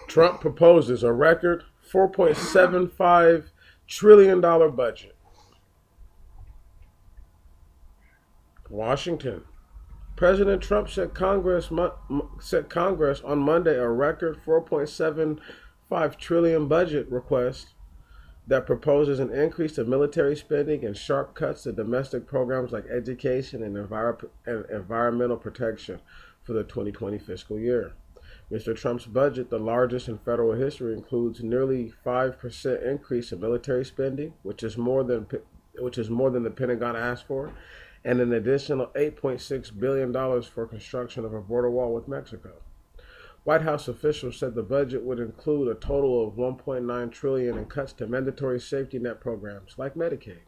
Trump proposes a record $4.75 trillion budget. Washington. President Trump set Congress on Monday a record 4.75 trillion budget request that proposes an increase to military spending and sharp cuts to domestic programs like education and environmental protection for the 2020 fiscal year. Mr. Trump's budget, the largest in federal history, includes nearly 5% increase in military spending, which is more than the Pentagon asked for, and an additional $8.6 billion for construction of a border wall with Mexico. White House officials said the budget would include a total of $1.9 trillion in cuts to mandatory safety net programs like Medicaid.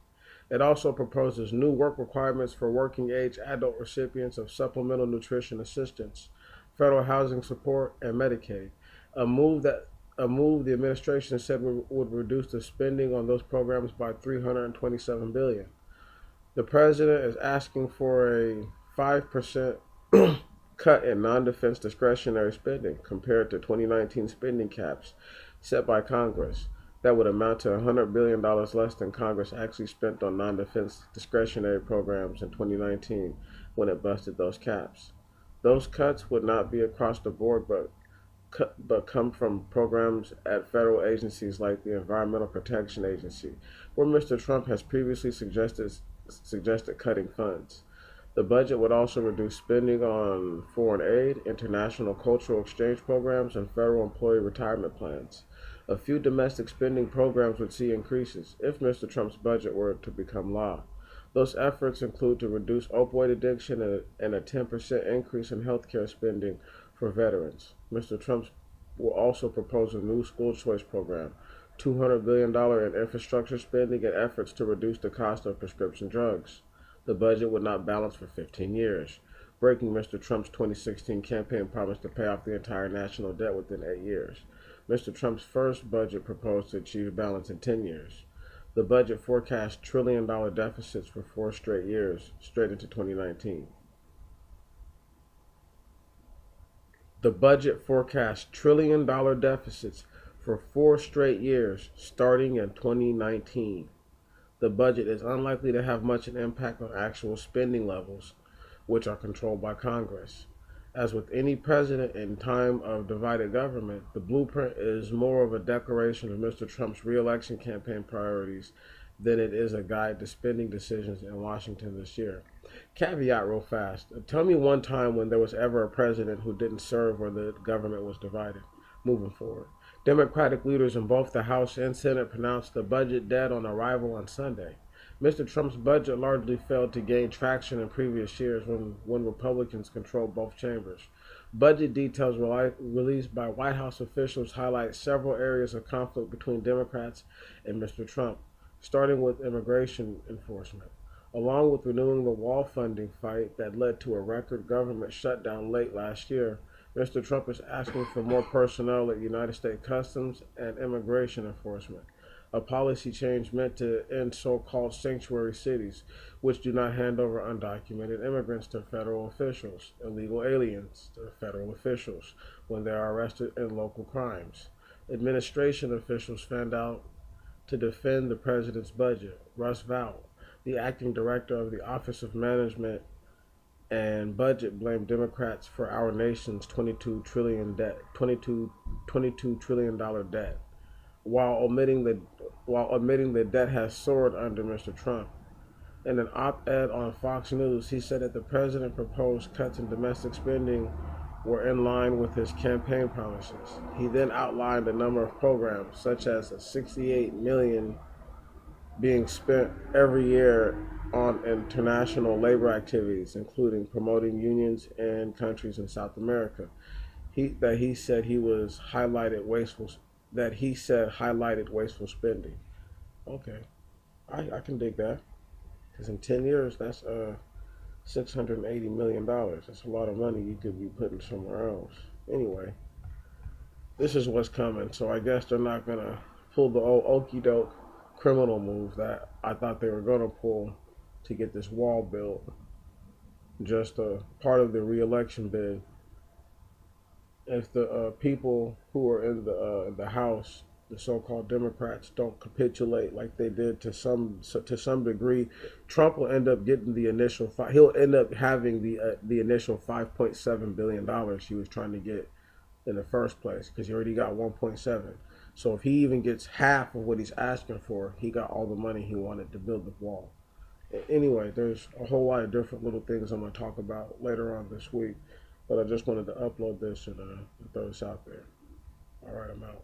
It also proposes new work requirements for working-age adult recipients of supplemental nutrition assistance, federal housing support, and Medicaid, a move the administration said would reduce the spending on those programs by $327 billion. The president is asking for a 5% cut in non-defense discretionary spending compared to 2019 spending caps set by Congress. That would amount to $100 billion less than Congress actually spent on non-defense discretionary programs in 2019 when it busted those caps. Those cuts would not be across the board, but come from programs at federal agencies like the Environmental Protection Agency, where Mr. Trump has previously suggested cutting funds. The budget would also reduce spending on foreign aid, international cultural exchange programs, and federal employee retirement plans. A few domestic spending programs would see increases if Mr. Trump's budget were to become law. Those efforts include to reduce opioid addiction and a 10% increase in health care spending for veterans. Mr. Trump will also propose a new school choice program, $200 billion in infrastructure spending, and efforts to reduce the cost of prescription drugs. The budget would not balance for 15 years, breaking Mr. Trump's 2016 campaign promise to pay off the entire national debt within 8 years. Mr. Trump's first budget proposed to achieve balance in 10 years. The budget forecast trillion-dollar deficits for 4 straight years, straight into 2019. The budget forecast trillion-dollar deficits for 4 straight years, starting in 2019. The budget is unlikely to have much an impact on actual spending levels, which are controlled by Congress. As with any president in time of divided government, the blueprint is more of a declaration of Mr. Trump's re-election campaign priorities than it is a guide to spending decisions in Washington this year. Caveat real fast. Tell me one time when there was ever a president who didn't serve where the government was divided. Moving forward. Democratic leaders in both the House and Senate pronounced the budget dead on arrival on Sunday. Mr. Trump's budget largely failed to gain traction in previous years when Republicans controlled both chambers. Budget details released by White House officials highlight several areas of conflict between Democrats and Mr. Trump, starting with immigration enforcement. Along with renewing the wall funding fight that led to a record government shutdown late last year, Mr. Trump is asking for more personnel at United States Customs and Immigration Enforcement, a policy change meant to end so-called sanctuary cities, which do not hand over undocumented immigrants to federal officials, illegal aliens to federal officials, when they are arrested in local crimes. Administration officials found out to defend the president's budget. Russ Vought, the acting director of the Office of Management and Budget, blamed Democrats for our nation's $22 trillion debt, while admitting the debt has soared under Mr. Trump. In an op-ed on Fox News, he said that the president proposed cuts in domestic spending were in line with his campaign promises. He then outlined a number of programs, such as $68 million being spent every year on international labor activities, including promoting unions in countries in South America. He said highlighted wasteful spending. Okay, I can dig that. Because in 10 years, that's $680 million. That's a lot of money you could be putting somewhere else. Anyway, this is what's coming. So I guess they're not going to pull the old okey doke criminal move that I thought they were going to pull to get this wall built. Just a part of the re-election bid. if the people who are in the House, the so-called Democrats, don't capitulate like they did to some degree, Trump will end up getting the initial he'll end up having the initial $5.7 billion he was trying to get in the first place because he already got 1.7. So if he even gets half of what he's asking for, he got all the money he wanted to build the wall. Anyway, there's a whole lot of different little things I'm going to talk about later on this week, but I just wanted to upload this and throw this out there. All right, I'm out.